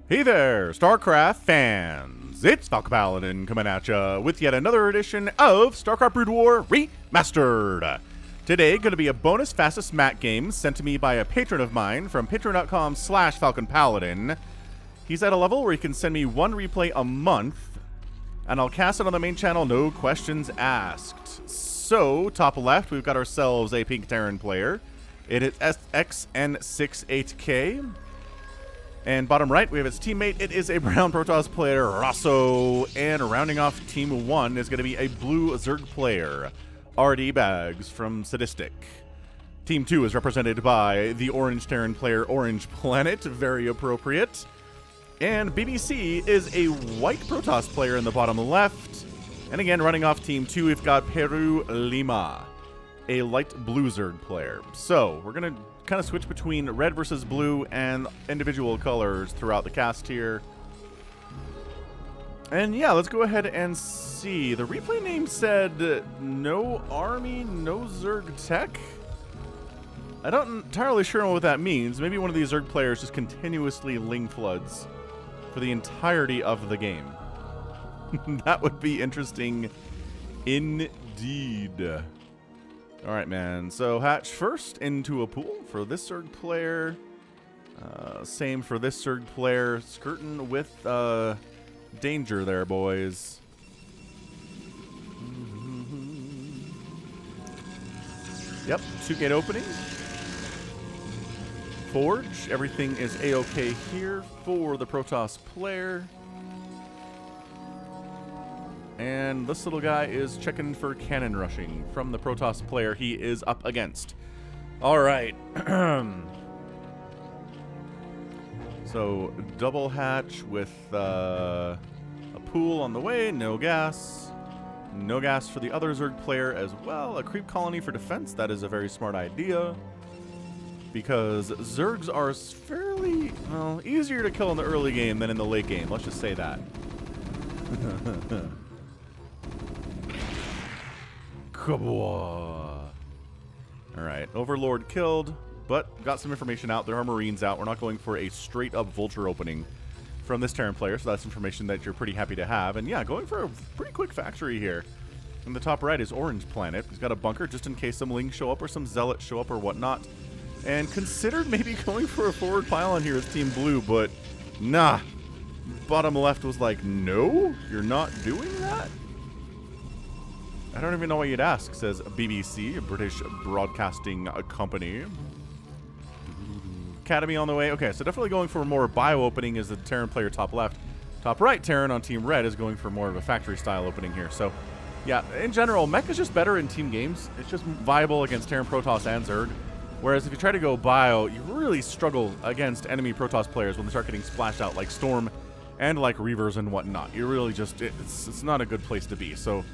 Hey there, StarCraft fans! It's Falcon Paladin coming at ya with yet another edition of StarCraft Brood War Remastered. Today, going to be a bonus fastest mat game sent to me by a patron of mine from patreon.com/FalconPaladin. He's at a level where he can send me one replay a month, and I'll cast it on the main channel, no questions asked. So, top left, we've got ourselves a pink Terran player. It is XN68K. And bottom right, we have his teammate. It is a brown Protoss player, Rosso. And rounding off team 1 is going to be a blue Zerg player, RD Bags from Sadistic. Team 2 is represented by the orange Terran player, Orange Planet, very appropriate. And BBC is a white Protoss player in the bottom left. And again, running off team 2, we've got Peru Lima, a light blue Zerg player. So, we're going to kind of switch between red versus blue and individual colors throughout the cast here. And yeah, let's go ahead and see. The replay name said no army, no Zerg tech. I don't entirely sure what that means. Maybe one of these Zerg players just continuously Ling floods for the entirety of the game. That would be interesting indeed. Alright, man. So, hatch first into a pool for this Zerg player. Same for this Zerg player. Skirting with danger there, boys. Yep, 2-gate opening. Forge. Everything is A-OK here for the Protoss player. And this little guy is checking for cannon rushing from the Protoss player he is up against. All right. So, double hatch with a pool on the way. No gas. No gas for the other Zerg player as well. A creep colony for defense. That is a very smart idea, because Zergs are fairly, well, easier to kill in the early game than in the late game. Let's just say that. Alright, Overlord killed, but got some information out. There are Marines out. We're not going for a straight-up Vulture opening from this Terran player, so that's information that you're pretty happy to have. And yeah, going for a pretty quick factory here. In the top right is Orange Planet. He's got a bunker just in case some Lings show up or some Zealots show up or whatnot. And considered maybe going for a forward pylon here as Team Blue, but nah. Bottom left was like, no, you're not doing that? I don't even know what you'd ask, says BBC, a British broadcasting company. Academy on the way. Okay, so definitely going for more bio opening is the Terran player top left. Top right, Terran on Team Red is going for more of a factory style opening here. So, yeah, in general, mech is just better in team games. It's just viable against Terran, Protoss, and Zerg. Whereas if you try to go bio, you really struggle against enemy Protoss players when they start getting splashed out like Storm and like Reavers and whatnot. You really just, it's not a good place to be. So,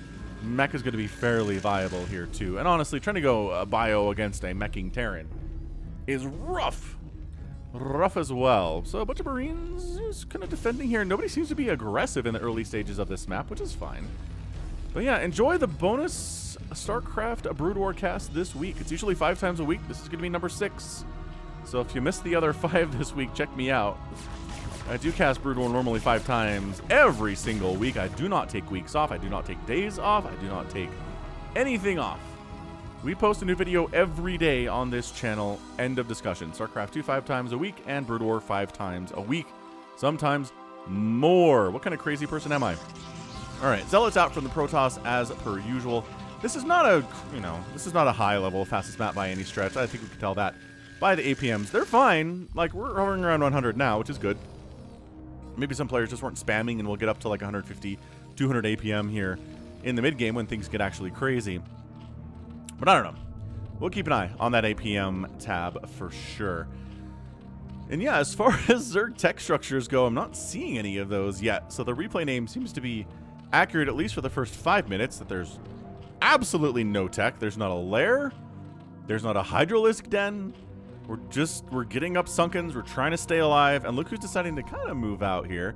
mech is going to be fairly viable here too. And honestly, trying to go bio against a meching Terran is rough. Rough as well. So a bunch of Marines just kind of defending here. Nobody seems to be aggressive in the early stages of this map, which is fine. But yeah, enjoy the bonus StarCraft Brood War cast this week. It's usually 5 times a week. This is going to be number 6. So if you missed the other 5 this week, check me out. I do cast Brood War normally 5 times every single week. I do not take weeks off. I do not take days off. I do not take anything off. We post a new video every day on this channel. End of discussion. StarCraft 2 5 times a week and Brood War 5 times a week. Sometimes more. What kind of crazy person am I? All right, Zealots out from the Protoss as per usual. This is not a, this is not a high level fastest map by any stretch. I think we can tell that by the APMs. They're fine. Like, we're hovering around 100 now, which is good. Maybe some players just weren't spamming and we'll get up to like 150, 200 APM here in the mid-game when things get actually crazy. But I don't know. We'll keep an eye on that APM tab for sure. And yeah, as far as Zerg tech structures go, I'm not seeing any of those yet. So the replay name seems to be accurate, at least for the first 5 minutes, that there's absolutely no tech. There's not a lair. There's not a Hydralisk den. We're getting up Sunkens. We're trying to stay alive. And look who's deciding to kind of move out here.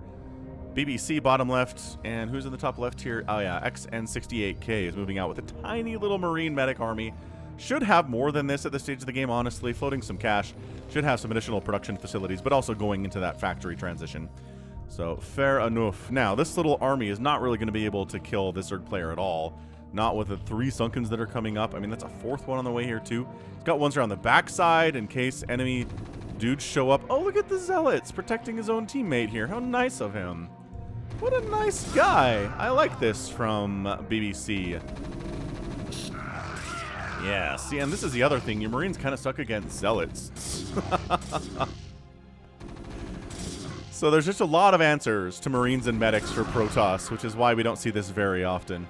BBC bottom left. And who's in the top left here? Oh yeah, XN68K is moving out with a tiny little Marine medic army Should have more than this at this stage of the game, honestly. Floating some cash. Should have some additional production facilities, but also going into that factory transition. So, fair enough. Now, this little army is not really going to be able to kill this Zerg player at all. Not with the 3 Sunkens that are coming up. I mean, that's a 4th one on the way here, too. He's got ones around the backside in case enemy dudes show up. Oh, look at the Zealots protecting his own teammate here. How nice of him. What a nice guy. I like this from BBC. Yeah, see, and this is the other thing. Your Marines kind of suck against Zealots. So there's just a lot of answers to Marines and Medics for Protoss, which is why we don't see this very often.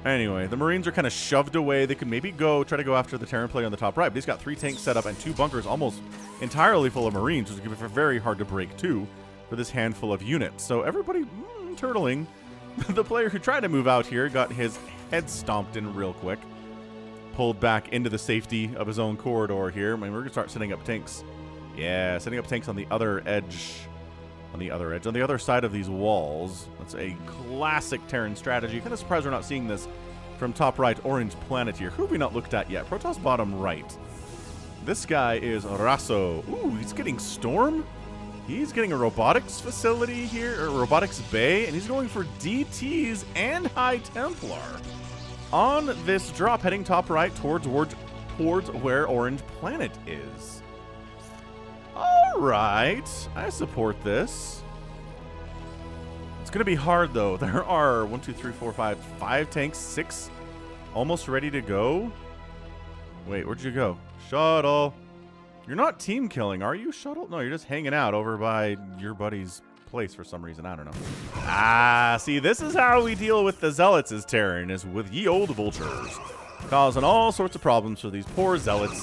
Anyway, the Marines are kind of shoved away. They could maybe try to go after the Terran player on the top right, but he's got 3 tanks set up and 2 bunkers almost entirely full of Marines, which is very hard to break too for this handful of units. So everybody turtling. The player who tried to move out here got his head stomped in real quick. Pulled back into the safety of his own corridor here. I mean, we're going to start setting up tanks. Yeah, setting up tanks on the other edge. On the other side of these walls. That's a classic Terran strategy. Kind of surprised we're not seeing this from top right, Orange Planet here. Who have we not looked at yet? Protoss bottom right. This guy is Raso. Ooh, he's getting Storm. He's getting a robotics facility here, or robotics bay, and he's going for DTs and High Templar on this drop heading top right towards where Orange Planet is. All right, I support this. It's going to be hard, though. There are 1, 2, 3, 4, 5 tanks, 6 almost ready to go. Wait, where'd you go? Shuttle. You're not team killing, are you, Shuttle? No, you're just hanging out over by your buddy's place for some reason. I don't know. Ah, see, this is how we deal with the Zealots as Terran, is with ye old vultures. Causing all sorts of problems for these poor Zealots.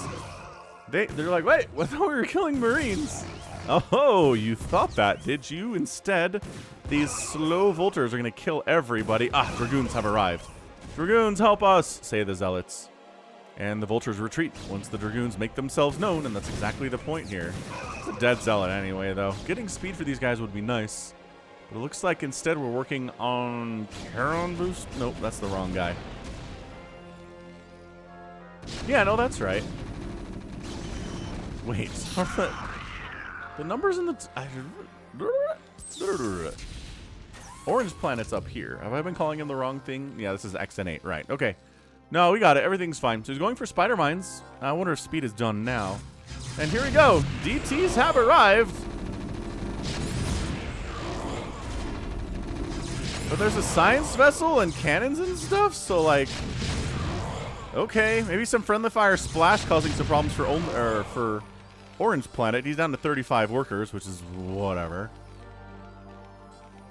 They're like, wait, I thought we were killing Marines. Oh, you thought that, did you? Instead, these slow vultures are going to kill everybody. Ah, Dragoons have arrived. Dragoons, help us, say the Zealots. And the vultures retreat once the Dragoons make themselves known, and that's exactly the point here. It's a dead Zealot anyway, though. Getting speed for these guys would be nice. But it looks like instead we're working on Charon boost. Nope, that's the wrong guy. Yeah, no, that's right. Wait, are the numbers in the... Orange Planet's up here. Have I been calling him the wrong thing? Yeah, this is XN8, right. Okay. No, we got it. Everything's fine. So he's going for Spider Mines. I wonder if speed is done now. And here we go. DTs have arrived. But there's a science vessel and cannons and stuff, so like... Okay, maybe some friendly fire splash causing some problems for Orange Planet. He's down to 35 workers, which is whatever.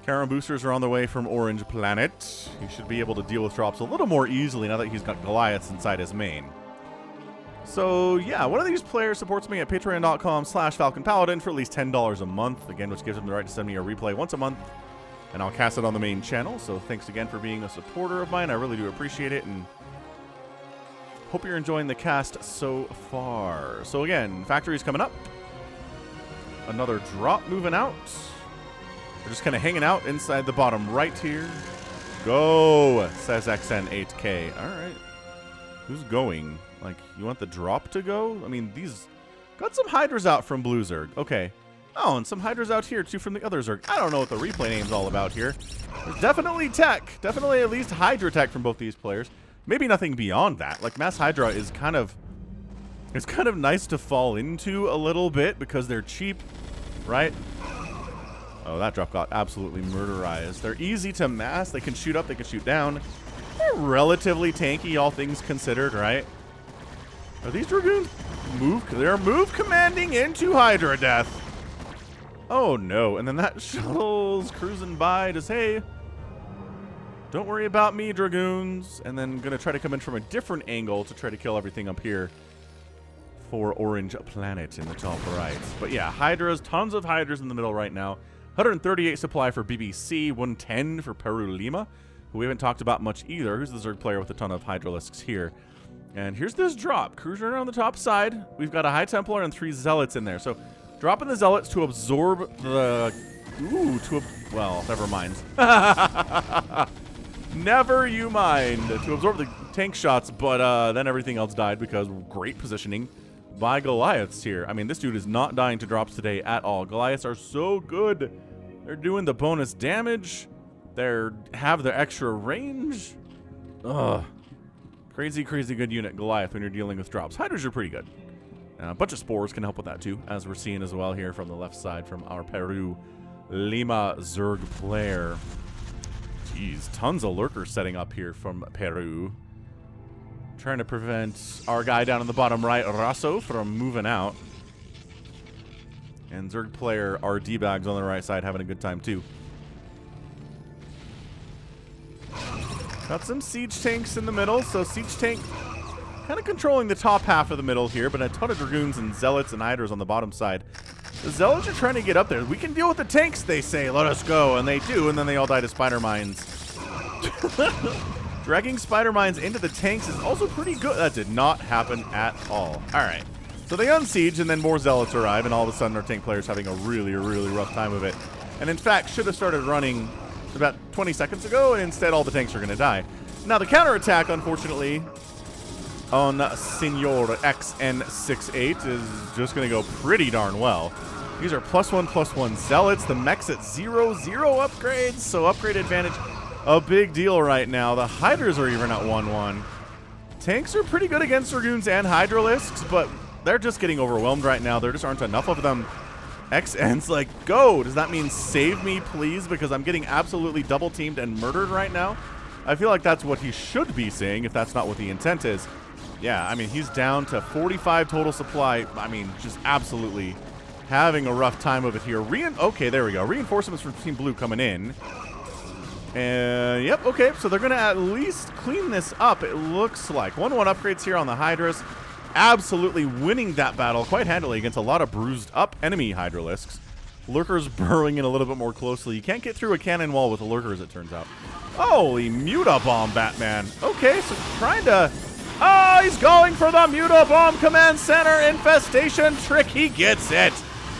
Charon boosters are on the way from Orange Planet. He should be able to deal with drops a little more easily now that he's got Goliaths inside his main. So, yeah, one of these players supports me at patreon.com/Falcon Paladin for at least $10 a month. Again, which gives him the right to send me a replay once a month. And I'll cast it on the main channel. So thanks again for being a supporter of mine. I really do appreciate it. And hope you're enjoying the cast so far. So again, factory's coming up. Another drop moving out. We're just kind of hanging out inside the bottom right here. Go, says XN8K. All right. Who's going? Like, you want the drop to go? I mean, these... Got some Hydras out from Blue Zerg. Okay. Oh, and some Hydras out here, too, from the other Zerg. I don't know what the replay name's all about here. There's definitely tech. Definitely at least Hydra tech from both these players. Maybe nothing beyond that. Like, Mass Hydra is kind of... It's kind of nice to fall into a little bit because they're cheap, right? Oh, that drop got absolutely murderized. They're easy to mass. They can shoot up. They can shoot down. They're relatively tanky, all things considered, right? Are these Dragoons move? They're move commanding into Hydra death. Oh, no. And then that shuttle's cruising by. Just, hey, don't worry about me, Dragoons. And then going to try to come in from a different angle to try to kill everything up here for Orange Planet in the top right. But yeah, Hydras, tons of Hydras in the middle right now. 138 supply for BBC, 110 for Peru Lima, who we haven't talked about much either. Who's the Zerg player with a ton of Hydralisks here? And here's this drop. Cruising around the top side. We've got a High Templar and 3 Zealots in there. So dropping the Zealots to absorb the... Ooh, well, never mind. Never you mind. To absorb the tank shots, but then everything else died because great positioning by Goliaths here. I mean, this dude is not dying to drops today at all. Goliaths are so good. They're doing the bonus damage. They have the extra range. Ugh. Crazy, crazy good unit, Goliath, when you're dealing with drops. Hydras are pretty good. A bunch of spores can help with that too, as we're seeing as well here from the left side from our Peru Lima Zerg player. Jeez, tons of lurkers setting up here from Peru. Trying to prevent our guy down in the bottom right, Rasso, from moving out. And Zerg player RD Bags on the right side having a good time too. Got some siege tanks in the middle, so siege tank kind of controlling the top half of the middle here, but a ton of dragoons and zealots and hydras on the bottom side. The zealots are trying to get up there. We can deal with the tanks, they say. Let us go, and they do, and then they all die to spider mines. Dragging spider mines into the tanks is also pretty good. That did not happen at all. All right, so they unsiege, and then more zealots arrive, and all of a sudden our tank player's having a really, really rough time of it. And in fact, should have started running about 20 seconds ago, and instead all the tanks are going to die. Now the counterattack, unfortunately, on Senor XN68 is just going to go pretty darn well. These are +1/+1 zealots. The mech's at 0/0 upgrades, so upgrade advantage, a big deal right now. The hydras are even at 1/1. Tanks are pretty good against dragoons and hydralisks, but they're just getting overwhelmed right now. There just aren't enough of them. XN's like, go! Does that mean save me, please? Because I'm getting absolutely double teamed and murdered right now. I feel like that's what he should be saying, if that's not what the intent is. Yeah, I mean, he's down to 45 total supply. I mean, just absolutely having a rough time of it here. Okay, there we go. Reinforcements from Team Blue coming in. And, yep, okay. So they're going to at least clean this up, it looks like. 1/1 upgrades here on the hydras. Absolutely winning that battle quite handily against a lot of bruised up enemy hydralisks. Lurkers burrowing in a little bit more closely. You can't get through a cannon wall with the lurkers, it turns out. Holy Muta Bomb, Batman. Okay, so trying to... Oh, he's going for the Muta Bomb Command Center infestation trick. He gets it.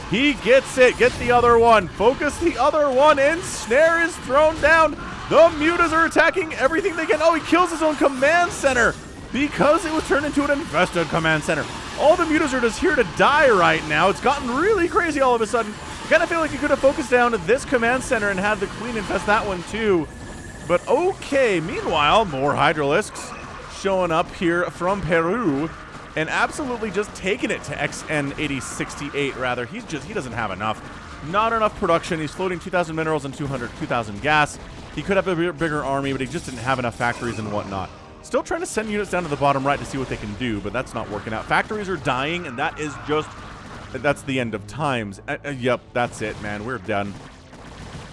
He gets it. Get the other one. Focus the other one in. Snare is thrown down. The Mutas are attacking everything they can. Oh, he kills his own command center because it was turned into an infested command center. All the Mutas are just here to die right now. It's gotten really crazy all of a sudden. Kind of feel like you could have focused down this command center and had the Queen infest that one too. But okay, meanwhile, more Hydralisks showing up here from Peru and absolutely just taking it to XN8068 rather. He doesn't have enough. Not enough production. He's floating 2,000 minerals and 2,000 gas. He could have a bigger army, but he just didn't have enough factories and whatnot. Still trying to send units down to the bottom right to see what they can do, but that's not working out. Factories are dying, and that is just... That's the end of times. Yep, that's it, man. We're done.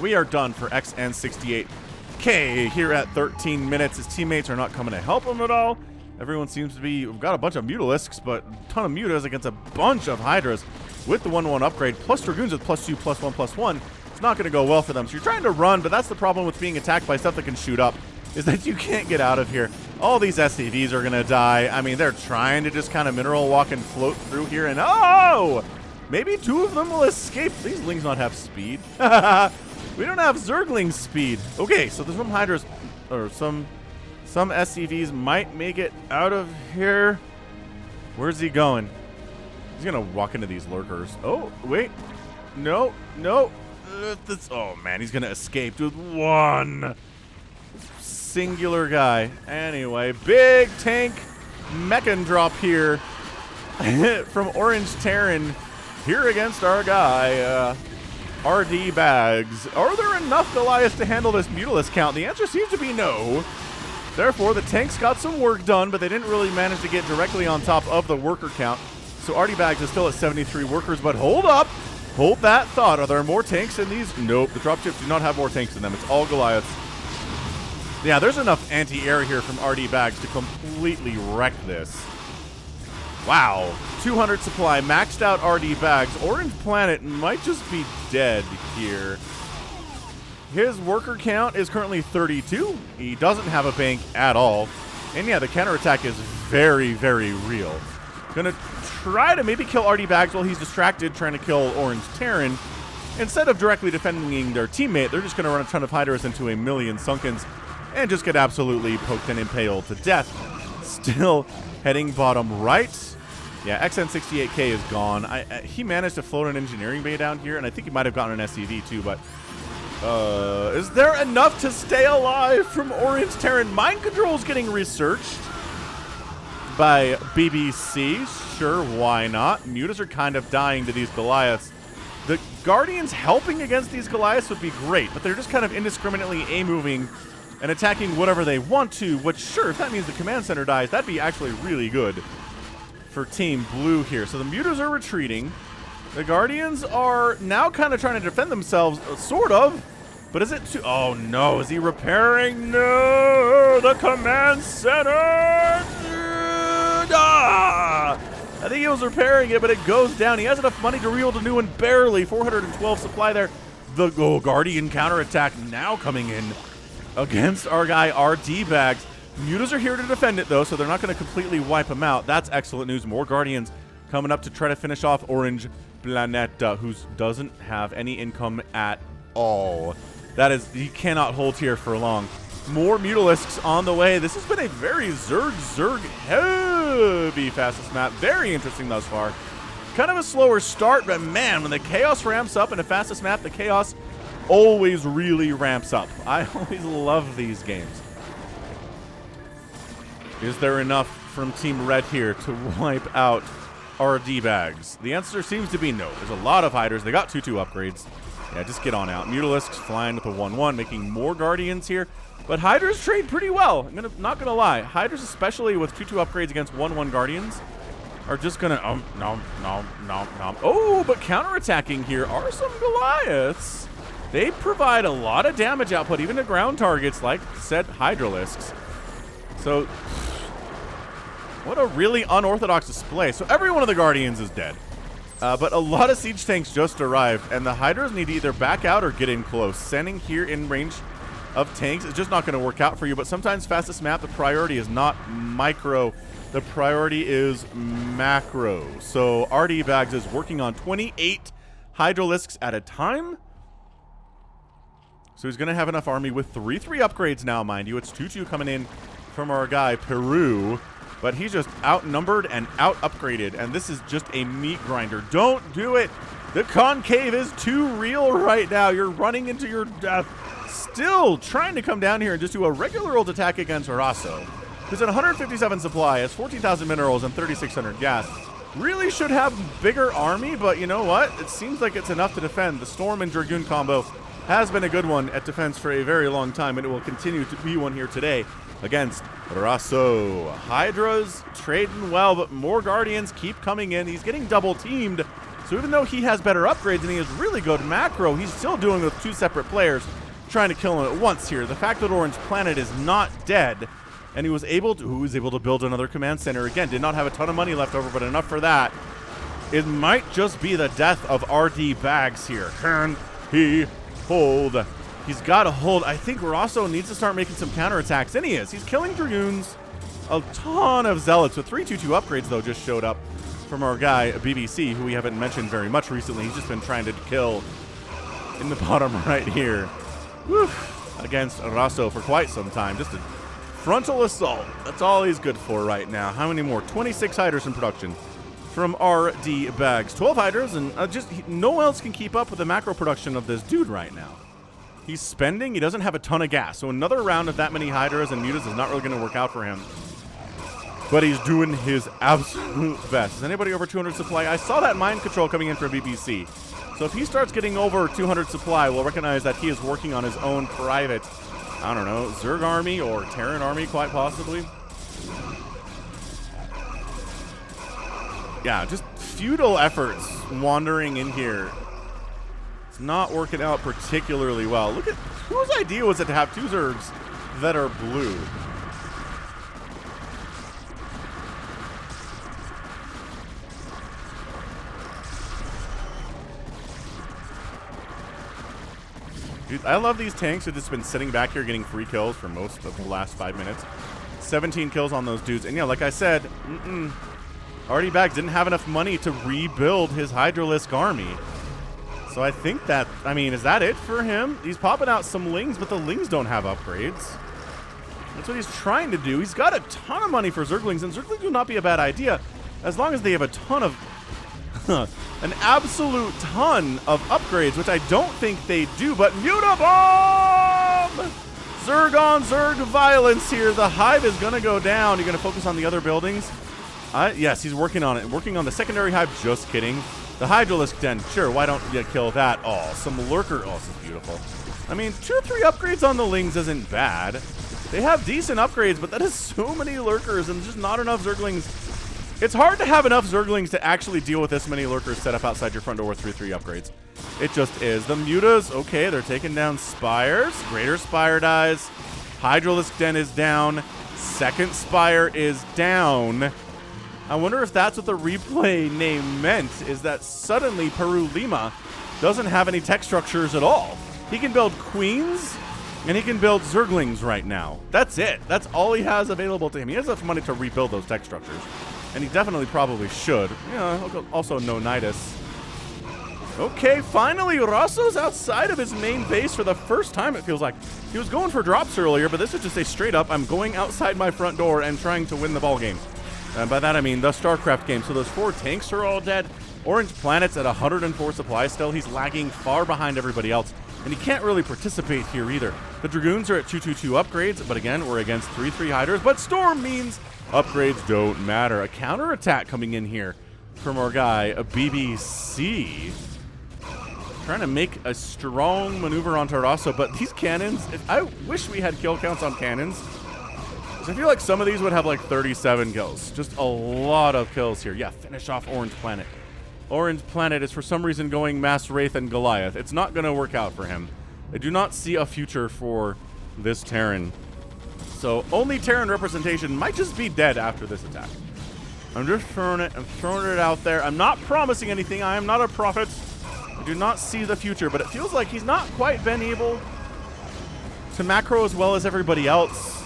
We are done for XN68K here at 13 minutes. His teammates are not coming to help him at all. Everyone seems to be... We've got a bunch of Mutalisks, but a ton of Mutas against a bunch of Hydras with the 1/1 upgrade, plus Dragoons with +2, +1/+1. It's not going to go well for them. So you're trying to run, but that's the problem with being attacked by stuff that can shoot up, is that you can't get out of here. All these SCVs are going to die. I mean, they're trying to just kind of mineral walk and float through here, and oh! Maybe two of them will escape. These Lings not have speed. We don't have Zergling speed. Okay, so there's some Hydras, or some SCVs might make it out of here. Where's he going? He's going to walk into these lurkers. Oh, wait. No. Oh, man, he's going to escape with one singular guy. Anyway, big tank mechan drop here from Orange Terran here against our guy, RD Bags. Are there enough Goliaths to handle this Mutalisk count? The answer seems to be no. Therefore, the tanks got some work done, but they didn't really manage to get directly on top of the worker count. So RD Bags is still at 73 workers, but hold up. Hold that thought. Are there more tanks in these? Nope. The dropships do not have more tanks in them. It's all Goliaths. Yeah, there's enough anti-air here from RD Bags to completely wreck this. Wow. 200 supply, maxed out RD Bags. Orange Planet might just be dead here. His worker count is currently 32. He doesn't have a bank at all. And yeah, the counterattack is very, very real. Gonna try to maybe kill RD Bags while he's distracted trying to kill Orange Terran. Instead of directly defending their teammate, they're just gonna run a ton of Hydras into a million Sunkens. and just get absolutely poked and impaled to death. Still heading bottom right. Yeah, XN68K is gone. He managed to float an engineering bay down here, and I think he might have gotten an SCV too, but is there enough to stay alive from Orange Terran? Mind control's getting researched by BBC. Sure, why not? Mutas are kind of dying to these Goliaths. The Guardians helping against these Goliaths would be great, but they're just kind of indiscriminately A-moving and attacking whatever they want to, which, sure, if that means the command center dies, that'd be actually really good for Team Blue here. So the Mutas are retreating. The Guardians are now kind of trying to defend themselves, sort of. But is it too... Oh, no. Is he repairing? No! The command center! Ah! I think he was repairing it, but it goes down. He has enough money to rebuild a new one, barely. 412 supply there. The Guardian counterattack now coming in against our guy, RD Bags. Mutas are here to defend it, though, so they're not going to completely wipe him out. That's excellent news. More Guardians coming up to try to finish off Orange Planeta, who doesn't have any income at all. That is, he cannot hold here for long. More Mutalisks on the way. This has been a very Zerg heavy fastest map. Very interesting thus far. Kind of a slower start, but man, when the chaos ramps up in a fastest map, the chaos always really ramps up. I always love these games. Is there enough from Team Red here to wipe out RD Bags? The answer seems to be no. There's a lot of Hydras. They got 2-2 upgrades. Yeah, just get on out. Mutalisks flying with a 1-1, making more Guardians here. But Hydras trade pretty well. Not gonna lie. Hydras, especially with 2-2 upgrades against 1-1 Guardians, are just gonna nom. Oh, but counterattacking here are some Goliaths. They provide a lot of damage output, even to ground targets like said Hydralisks. So, what a really unorthodox display. So every one of the Guardians is dead. But a lot of siege tanks just arrived, and the Hydras need to either back out or get in close. Sending here in range of tanks is just not going to work out for you, but sometimes fastest map, the priority is not micro. The priority is macro. So RD Bags is working on 28 Hydralisks at a time. So he's going to have enough army with 3-3 upgrades now, mind you. It's 2-2 coming in from our guy, Peru. But he's just outnumbered and out-upgraded, and this is just a meat grinder. Don't do it! The concave is too real right now. You're running into your death. Still trying to come down here and just do a regular old attack against Horaso, who's at 157 supply, has 14,000 minerals and 3,600 gas. Really should have bigger army, but you know what? It seems like it's enough to defend. The Storm and Dragoon combo has been a good one at defense for a very long time, and it will continue to be one here today against Horaso. Hydra's trading well, but more Guardians keep coming in. He's getting double teamed, so even though he has better upgrades and he has really good macro, he's still doing it with 2 separate players trying to kill him at once here. The fact that Orange Planet is not dead, and he was able to build another command center again. Did not have a ton of money left over, but enough for that. It might just be the death of RD Bags here. Can he hold? He's got to hold. I think Horaso needs to start making some counterattacks, and he is. He's killing Dragoons. A ton of Zealots with 3-2-2 upgrades, though, just showed up from our guy, BBC, who we haven't mentioned very much recently. He's just been trying to kill in the bottom right here. Whew. Against Horaso for quite some time. Just a frontal assault. That's all he's good for right now. How many more? 26 Hydras in production from RD Bags. 12 Hydras, and no one else can keep up with the macro production of this dude right now. He's spending. He doesn't have a ton of gas. So another round of that many Hydras and Mutas is not really going to work out for him. But he's doing his absolute best. Is anybody over 200 supply? I saw that mind control coming in from BBC. So if he starts getting over 200 supply, we'll recognize that he is working on his own private, I don't know, Zerg army or Terran army, quite possibly. Yeah, just futile efforts wandering in here. Not working out particularly well. Look at whose idea was it to have 2 Zergs that are blue? Dude, I love these tanks that have just been sitting back here getting free kills for most of the last 5 minutes. 17 kills on those dudes. And yeah, like I said, RD Bags didn't have enough money to rebuild his Hydralisk army. So I think that, I mean, is that it for him? He's popping out some Lings, but the Lings don't have upgrades. That's what he's trying to do. He's got a ton of money for Zerglings, and Zerglings would not be a bad idea as long as they have a ton of, an absolute ton of upgrades, which I don't think they do, but Mutabomb! Zerg on Zerg violence here. The hive is going to go down. You're going to focus on the other buildings? Yes, he's working on it. Working on the secondary hive. Just kidding. The Hydralisk Den. Sure, why don't you kill that? Oh, some lurker. Oh, this is beautiful. I mean, 2 or 3 upgrades on the Lings isn't bad. They have decent upgrades, but that is so many lurkers and just not enough Zerglings. It's hard to have enough Zerglings to actually deal with this many lurkers set up outside your front door with 3/3 upgrades. It just is. The Mutas, okay, they're taking down Spires. Greater Spire dies. Hydralisk Den is down. Second Spire is down. I wonder if that's what the replay name meant, is that suddenly Peru Lima doesn't have any tech structures at all. He can build Queens, and he can build Zerglings right now. That's it. That's all he has available to him. He has enough money to rebuild those tech structures, and he definitely probably should. Yeah, also no Nidus. Okay, finally, Rosso's outside of his main base for the first time, it feels like. He was going for drops earlier, but this is just a straight up, I'm going outside my front door and trying to win the ball game. And by that I mean the StarCraft game. So those 4 tanks are all dead. Orange Planet's at 104 supply still. He's lagging far behind everybody else, and he can't really participate here either. The Dragoons are at 2/2/2 upgrades, but again, we're against 3/3 Hydras. But Storm means upgrades don't matter. A counterattack coming in here from our guy, a BBC. Trying to make a strong maneuver on Rosso, but these cannons, I wish we had kill counts on cannons. I feel like some of these would have like 37 kills. Just a lot of kills here. Yeah, finish off Orange Planet. Orange Planet is for some reason going Mass Wraith and Goliath. It's not going to work out for him. I do not see a future for this Terran. So only Terran representation might just be dead after this attack. I'm just throwing it. I'm throwing it out there. I'm not promising anything. I am not a prophet. I do not see the future, but it feels like he's not quite been able to macro as well as everybody else.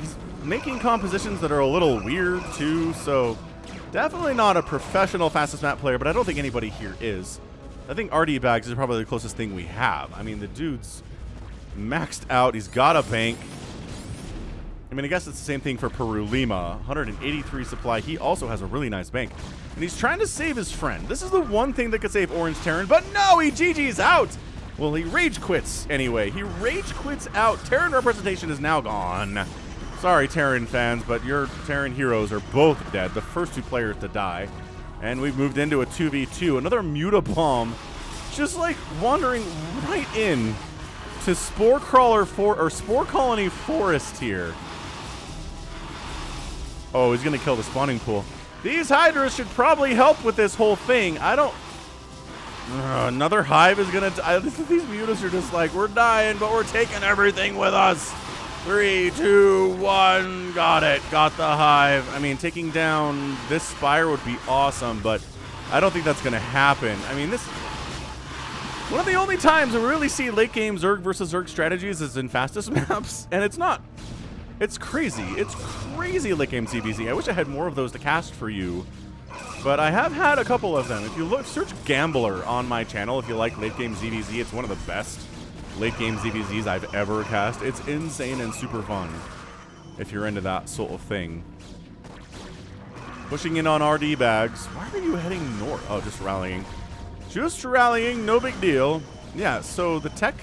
He's making compositions that are a little weird too, so definitely not a professional fastest map player, but I don't think anybody here is. I think RD Bags is probably the closest thing we have. I mean, the dude's maxed out. He's got a bank. I mean, I guess it's the same thing for Peru Lima. 183 supply. He also has a really nice bank. And he's trying to save his friend. This is the one thing that could save Orange Terran, but no, he GG's out. Well, he rage quits anyway. He rage quits out. Terran representation is now gone. Sorry, Terran fans, but your Terran heroes are both dead. The first 2 players to die. And we've moved into a 2v2. Another Mutabomb just like wandering right in to Spore Colony Forest here. Oh, he's going to kill the spawning pool. These Hydras should probably help with this whole thing. I don't... another hive is going to... These Mutas are just like, we're dying, but we're taking everything with us. 3, 2, 1. Got it. Got the hive. I mean, taking down this Spire would be awesome, but I don't think that's going to happen. I mean, this... one of the only times we really see late game Zerg versus Zerg strategies is in fastest maps, and it's not... It's crazy. It's crazy late game ZVZ. I wish I had more of those to cast for you, but I have had a couple of them. If you look, search Gambler on my channel if you like late game ZVZ. It's one of the best late game ZVZs I've ever cast. It's insane and super fun if you're into that sort of thing. Pushing in on RD Bags. Why are you heading north? Oh, just rallying. Just rallying, no big deal. Yeah, so the tech...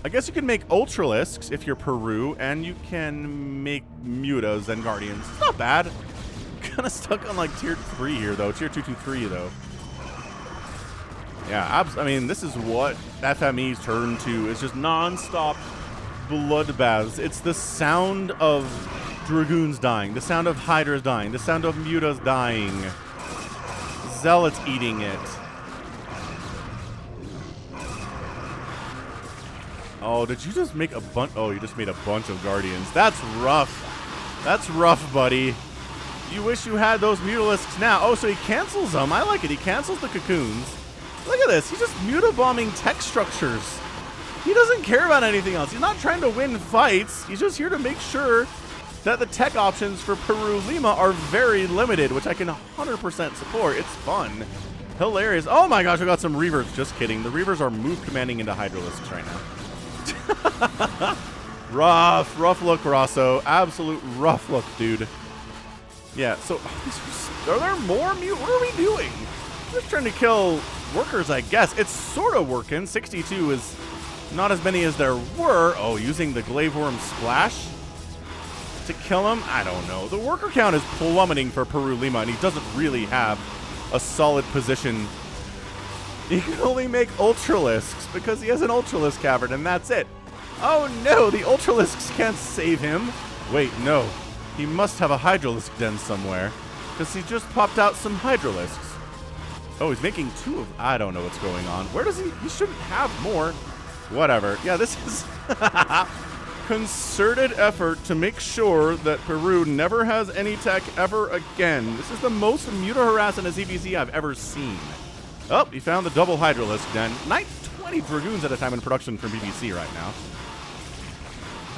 I guess you can make Ultralisks if you're Peru, and you can make Mutas and Guardians. It's not bad. Kind of stuck on like tier 3 here, though. Tier 2, 2, 3, though. Yeah, I mean, this is what FME's turn to. It's just non-stop bloodbaths. It's the sound of Dragoons dying, the sound of Hydras dying, the sound of Mutas dying, Zealots eating it. Oh, did you just make a bunch? Oh, you just made a bunch of Guardians. That's rough. That's rough, buddy. You wish you had those Mutalisks now. Oh, so he cancels them. I like it. He cancels the Cocoons. Look at this. He's just Mutabombing tech structures. He doesn't care about anything else. He's not trying to win fights. He's just here to make sure that the tech options for Peru Lima are very limited, which I can 100% support. It's fun. Hilarious. Oh my gosh, I got some Reavers. Just kidding. The Reavers are move commanding into Hydralisks right now. Rough look, Rosso. Absolute rough look, dude. Yeah, so are there more mute? What are we doing? Just trying to kill workers, I guess. It's sort of working. 62 is not as many as there were. Oh, using the Glaive Worm Splash to kill him? I don't know. The worker count is plummeting for Peru Lima, and he doesn't really have a solid position. He can only make Ultralisks because he has an Ultralisk cavern, and that's it. Oh no, the Ultralisks can't save him. Wait, no. He must have a Hydralisk den somewhere, because he just popped out some Hydralisks. Oh, he's making 2 of... I don't know what's going on. Where does he... He shouldn't have more. Whatever. Yeah, this is... concerted effort to make sure that Peru never has any tech ever again. This is the most Muta harass in a ZVZ I've ever seen. Oh, he found the double Hydralisk den. 20 Dragoons at a time in production from BBC right now.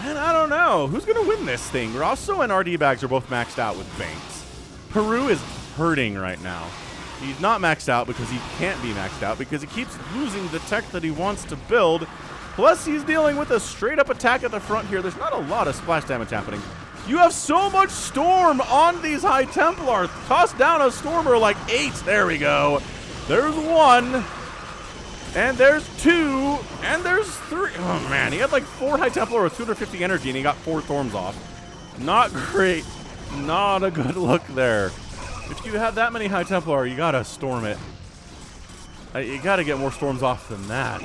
And I don't know. Who's going to win this thing? Rosso and RD Bags are both maxed out with Banks. Peru is hurting right now. He's not maxed out because he can't be maxed out because he keeps losing the tech that he wants to build. Plus, he's dealing with a straight-up attack at the front here. There's not a lot of splash damage happening. You have so much Storm on these High Templar. Toss down a Stormer like 8. There we go. There's 1. And there's 2. And there's 3. Oh, man. He had like 4 High Templar with 250 energy, and he got 4 Storms off. Not great. Not a good look there. If you have that many High Templar, you gotta storm it. You gotta get more Storms off than that.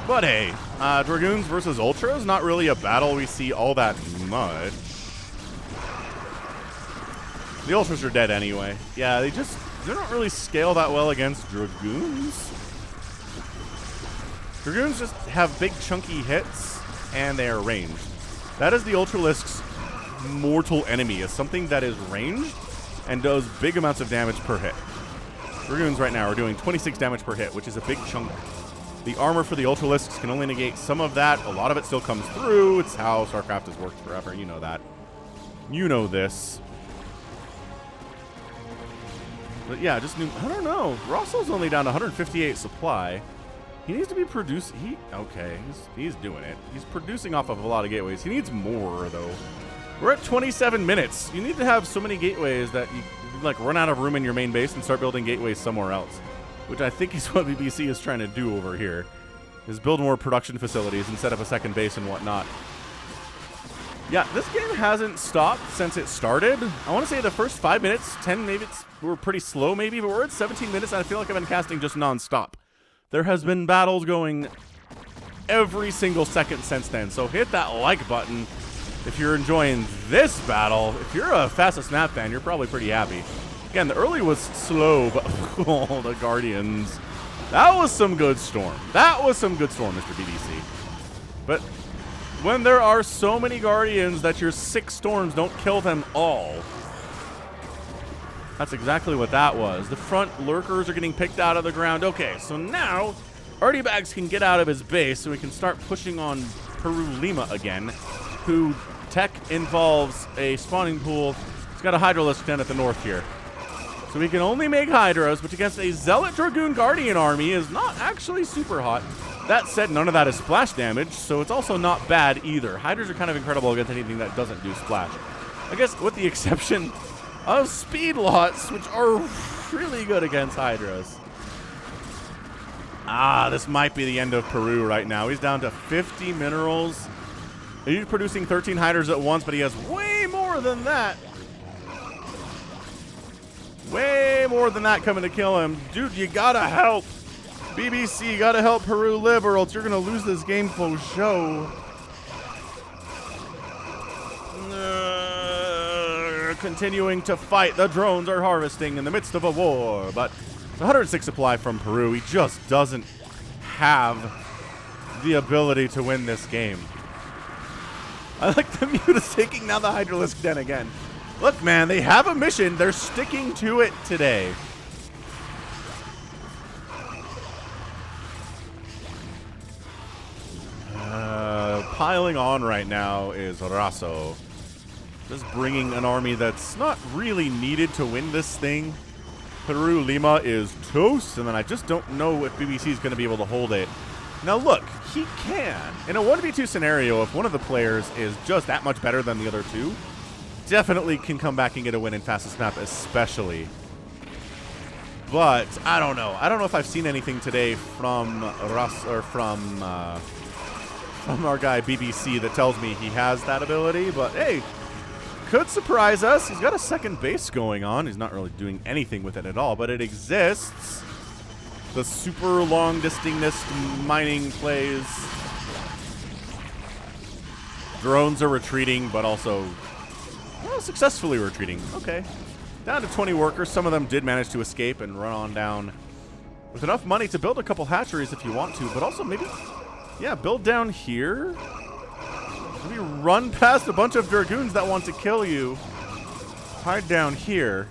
But hey, Dragoons versus Ultras, not really a battle we see all that much. The Ultras are dead anyway. Yeah, they don't really scale that well against Dragoons. Dragoons just have big chunky hits, and they are ranged. That is the Ultralisk's mortal enemy, is something that is ranged and does big amounts of damage per hit. Dragoons right now are doing 26 damage per hit, which is a big chunk. The armor for the Ultralisks can only negate some of that. A lot of it still comes through. It's how StarCraft has worked forever. You know that. You know this. But yeah, just new. I don't know. Rosso's only down to 158 supply. He needs to be producing. Okay, he's doing it. He's producing off of a lot of gateways. He needs more though. We're at 27 minutes. You need to have so many gateways that you like run out of room in your main base and start building gateways somewhere else, which I think is what BBC is trying to do over here, is build more production facilities and set up a second base and whatnot. Yeah, this game hasn't stopped since it started. I want to say the first 5 minutes, 10 maybe, were pretty slow maybe, but we're at 17 minutes and I feel like I've been casting just non-stop. There has been battles going every single second since then, so hit that like button if you're enjoying this battle. If you're a Fastest Map fan, you're probably pretty happy. Again, the early was slow, but oh, the Guardians. That was some good Storm. That was some good Storm, Mr. BBC. But when there are so many Guardians that your 6 Storms don't kill them all, that's exactly what that was. The front lurkers are getting picked out of the ground. Okay, so now RD Bags can get out of his base so we can start pushing on Peru Lima again, who tech involves a spawning pool. He's got a Hydralisk den at the north here. So we can only make Hydras, which against a Zealot Dragoon Guardian army is not actually super hot. That said, none of that is splash damage, so it's also not bad either. Hydras are kind of incredible against anything that doesn't do splash. I guess with the exception of speed lots, which are really good against Hydras. Ah, this might be the end of Peru right now. He's down to 50 minerals. He's producing 13 Hydras at once, but he has way more than that. Way more than that coming to kill him. Dude, you gotta help. BBC, you gotta help Peru live or else you're gonna lose this game for show. Continuing to fight. The drones are harvesting in the midst of a war, but 106 supply from Peru. He just doesn't have the ability to win this game. I like the Muta's taking down the Hydralisk den again. Look, man, they have a mission. They're sticking to it today. Piling on right now is Rosso. Just bringing an army that's not really needed to win this thing. Peru Lima is toast, and then I just don't know if BBC is going to be able to hold it. Now look, he can. In a 1v2 scenario, if one of the players is just that much better than the other two, definitely can come back and get a win in fastest map especially. But I don't know. I don't know if I've seen anything today from Russ or from our guy BBC that tells me he has that ability, but hey, could surprise us. He's got a second base going on. He's not really doing anything with it at all, but it exists. The super long distance mining plays. Drones are retreating, but also successfully retreating. Okay. Down to 20 workers. Some of them did manage to escape and run on down with enough money to build a couple hatcheries if you want to, but also maybe, yeah, build down here. Maybe run past a bunch of Dragoons that want to kill you. Hide down here.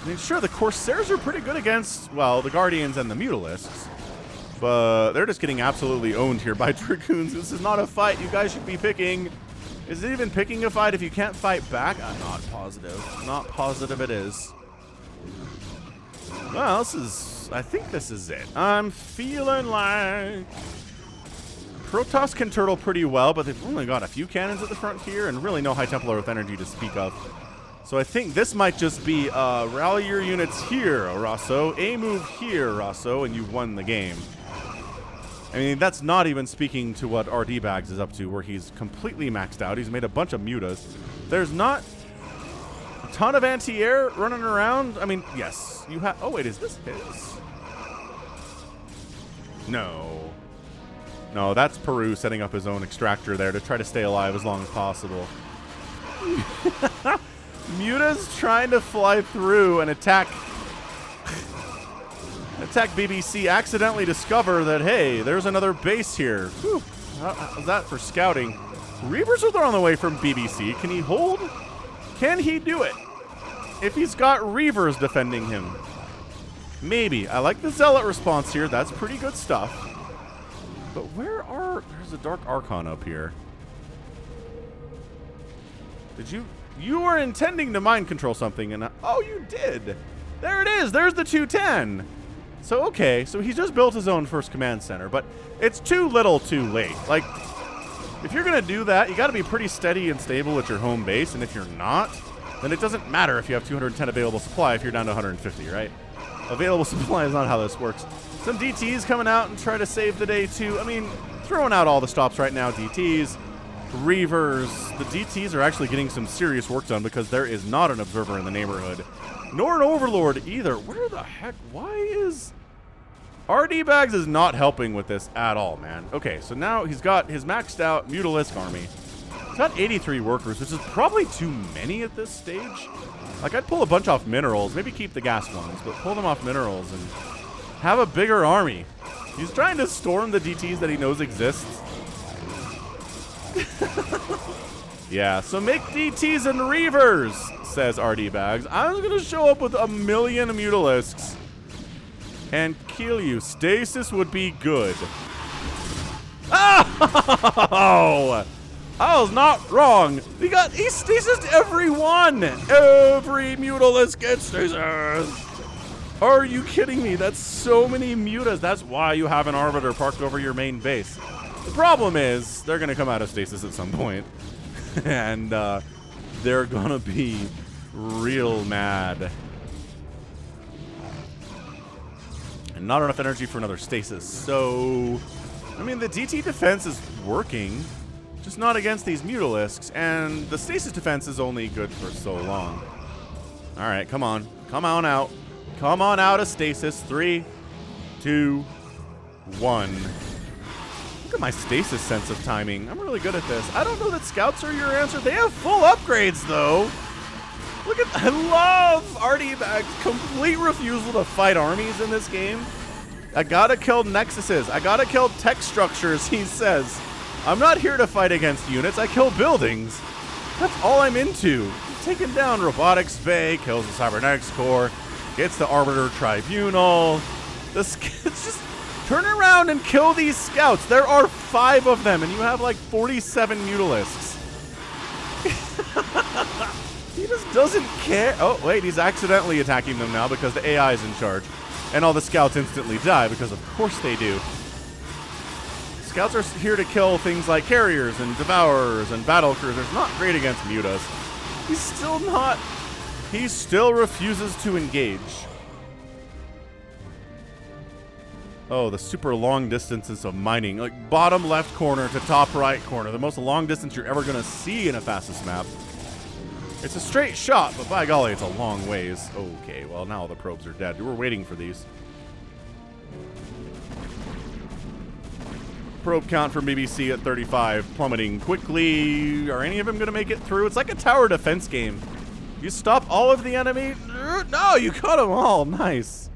I mean, sure, the Corsairs are pretty good against, well, the Guardians and the Mutalisks. But they're just getting absolutely owned here by Dragoons. This is not a fight you guys should be picking. Is it even picking a fight if you can't fight back? I'm not positive. Not positive it is. Well, I think this is it. I'm feeling like Protoss can turtle pretty well, but they've only got a few cannons at the front here and really no High Templar with energy to speak of. So I think this might just be rally your units here, Rosso. A move here, Rosso, and you've won the game. I mean, that's not even speaking to what RD Bags is up to, where he's completely maxed out. He's made a bunch of mutas. There's not a ton of anti-air running around. I mean, yes, you have... Oh, wait, is this his? No. No, that's Peru setting up his own extractor there to try to stay alive as long as possible. Muta's trying to fly through and attack BBC, accidentally discover that, hey, there's another base here. Whew. How's that for scouting? Reavers are on the way from BBC. Can he hold? Can he do it? If he's got Reavers defending him. Maybe. I like the Zealot response here. That's pretty good stuff. But there's a Dark Archon up here. You were intending to mind control something, and oh, you did. There it is. There's the 210. So, okay, so he's just built his own first command center, but it's too little too late. Like, if you're going to do that, you got to be pretty steady and stable at your home base, and if you're not, then it doesn't matter if you have 210 available supply if you're down to 150, right? Available supply is not how this works. Some DTs coming out and try to save the day, too. I mean, throwing out all the stops right now, DTs, Reavers. The DTs are actually getting some serious work done because there is not an observer in the neighborhood. Nor an Overlord either. Where the heck? Why is... RD Bags is not helping with this at all, man. Okay, so now he's got his maxed out Mutalisk army. He's got 83 workers, which is probably too many at this stage. Like, I'd pull a bunch off minerals. Maybe keep the gas ones, but pull them off minerals and have a bigger army. He's trying to storm the DTs that he knows exists. Yeah, so make DTs and Reavers, says RD Bags. I'm going to show up with 1 million Mutalisks and kill you. Stasis would be good. Oh! I was not wrong. He stasis every one. Every Mutalisk gets stasis. Are you kidding me? That's so many mutas. That's why you have an Arbiter parked over your main base. The problem is they're going to come out of stasis at some point. And they're going to be real mad. And not enough energy for another stasis. So, I mean, the DT defense is working. Just not against these Mutalisks. And the stasis defense is only good for so long. All right, come on. Come on out. Come on out of stasis. 3, 2, 1. Look at my stasis sense of timing. I'm really good at this. I don't know that scouts are your answer. They have full upgrades, though. Look at... I love RD Bag's complete refusal to fight armies in this game. I gotta kill nexuses. I gotta kill tech structures, he says. I'm not here to fight against units. I kill buildings. That's all I'm into. He's taking down Robotics Bay, kills the Cybernetics Corps, gets the Arbiter Tribunal. It's just... Turn around and kill these scouts. There are 5 of them, and you have like 47 Mutalisks. He just doesn't care. Oh, wait, he's accidentally attacking them now because the AI is in charge. And all the scouts instantly die because of course they do. Scouts are here to kill things like carriers and devourers and battle cruisers. Not great against mutas. He's still not. He still refuses to engage. Oh, the super long distances of mining. Like bottom left corner to top right corner. The most long distance you're ever going to see in a fastest map. It's a straight shot, but by golly, it's a long ways. Okay, well, now all the probes are dead. We're waiting for these. Probe count from BBC at 35, plummeting quickly. Are any of them going to make it through? It's like a tower defense game. You stop all of the enemy? No, you cut them all. Nice.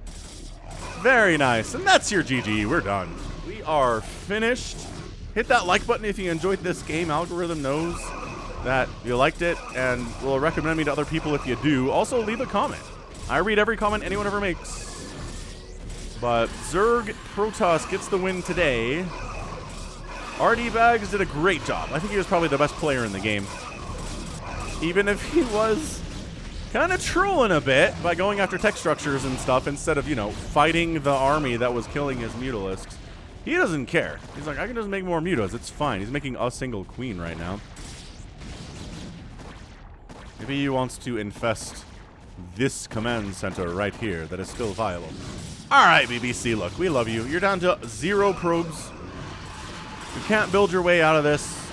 Very nice. And that's your GG. We're done. We are finished. Hit that like button if you enjoyed this game. Algorithm knows that you liked it and will recommend me to other people if you do. Also, leave a comment. I read every comment anyone ever makes. But Zerg Protoss gets the win today. RD Bags did a great job. I think he was probably the best player in the game. Even if he was kind of trolling a bit by going after tech structures and stuff instead of, you know, fighting the army that was killing his mutalisks. He doesn't care. He's like, I can just make more mutas. It's fine. He's making a single queen right now. Maybe he wants to infest this command center right here that is still viable. All right, BBC, look, we love you. You're down to 0 probes. You can't build your way out of this.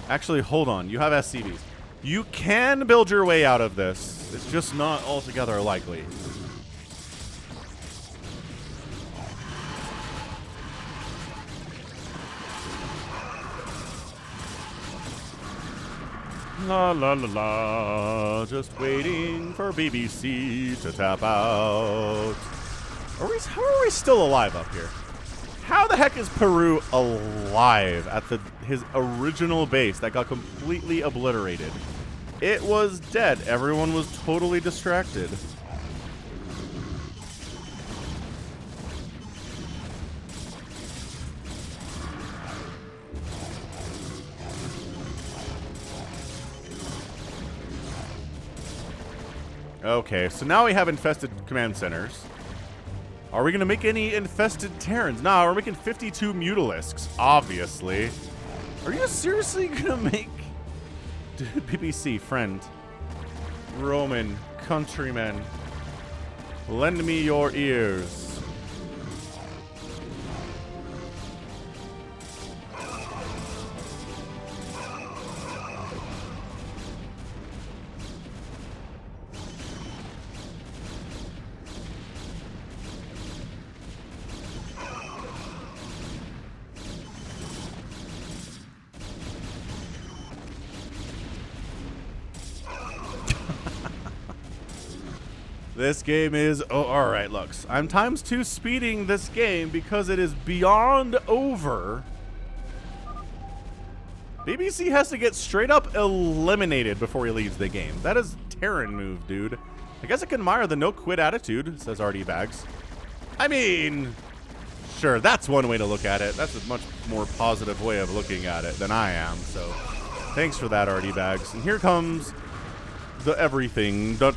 Actually, hold on. You have SCVs. You can build your way out of this. It's just not altogether likely. La la la la, just waiting for BBC to tap out. How are we still alive up here? How the heck is Peru alive at his original base that got completely obliterated? It was dead. Everyone was totally distracted. Okay, so now we have infested command centers. Are we going to make any infested Terrans? No, we're making 52 Mutalisks, obviously. Are you seriously going to make... Dude, BBC, friend. Roman, countryman. Lend me your ears. This game is... Oh, alright, looks. I'm ×2 speeding this game because it is beyond over. BBC has to get straight up eliminated before he leaves the game. That is Terran move, dude. I guess I can admire the no-quit attitude, says RD Bags. I mean... Sure, that's one way to look at it. That's a much more positive way of looking at it than I am, so... Thanks for that, RD Bags. And here comes... the everything. Dude,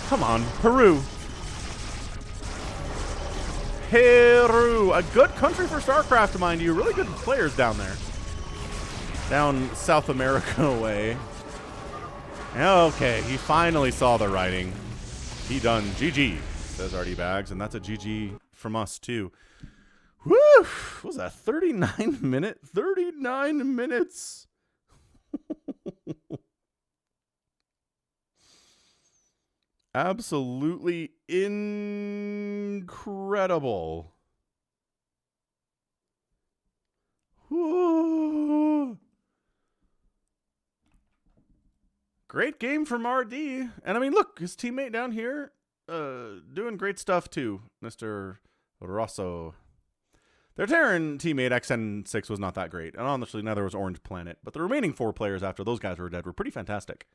come on, Peru. Peru, a good country for StarCraft, mind you. Really good players down there. Down South America way. Okay, he finally saw the writing. He done. GG, says RD Bags, and that's a GG from us too. Woo! What was that? 39 minutes? 39 minutes. Absolutely incredible. Woo. Great game from RD. And I mean, look, his teammate down here doing great stuff too, Mr. Rosso. Their Terran teammate XN6 was not that great, and honestly, neither was Orange Planet. But the remaining 4 players after those guys were dead were pretty fantastic.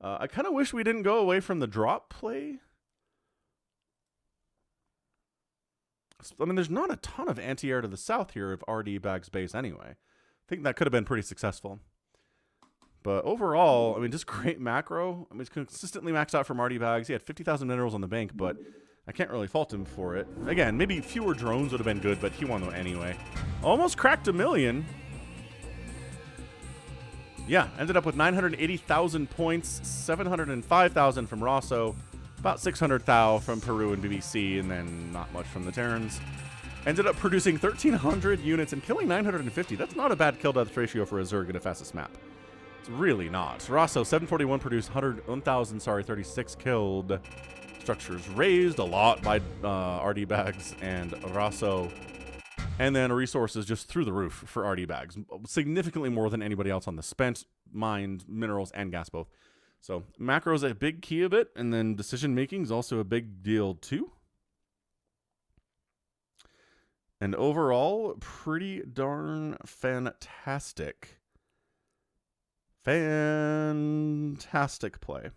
I kind of wish we didn't go away from the drop play. I mean, there's not a ton of anti-air to the south here of RD Bag's base anyway. I think that could have been pretty successful. But overall, I mean, just great macro. I mean, it's consistently maxed out from RD Bags. He had 50,000 minerals on the bank, but I can't really fault him for it. Again, maybe fewer drones would have been good, but he won them anyway. Almost cracked 1 million. Yeah, ended up with 980,000 points, 705,000 from Rosso, about 600,000 from Peru and BBC, and then not much from the Terrans. Ended up producing 1,300 units and killing 950. That's not a bad kill-death ratio for a Zerg in a fastest map. It's really not. Rosso, 741 produced 36 killed. Structures raised a lot by RD Bags and Rosso. And then resources just through the roof for RD Bags. Significantly more than anybody else on the spent, mined, minerals, and gas both. So macro is a big key of it. And then decision making is also a big deal too. And overall, pretty darn fantastic. Fantastic play.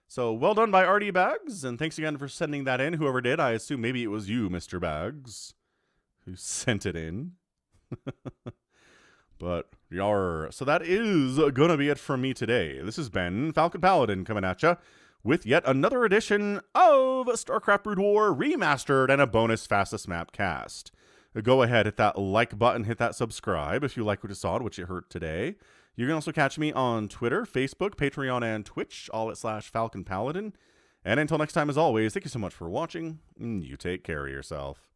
So well done by RD Bags, and thanks again for sending that in. Whoever did, I assume maybe it was you, Mr. Bags, who sent it in. But yar. So that is gonna be it from me today. This has been Falcon Paladin coming at ya with yet another edition of StarCraft Brood War Remastered and a bonus fastest map cast. Go ahead, hit that like button, hit that subscribe if you like what you saw, which you heard today. You can also catch me on Twitter, Facebook, Patreon, and Twitch, all at /Falcon Paladin. And until next time, as always, thank you so much for watching, and you take care of yourself.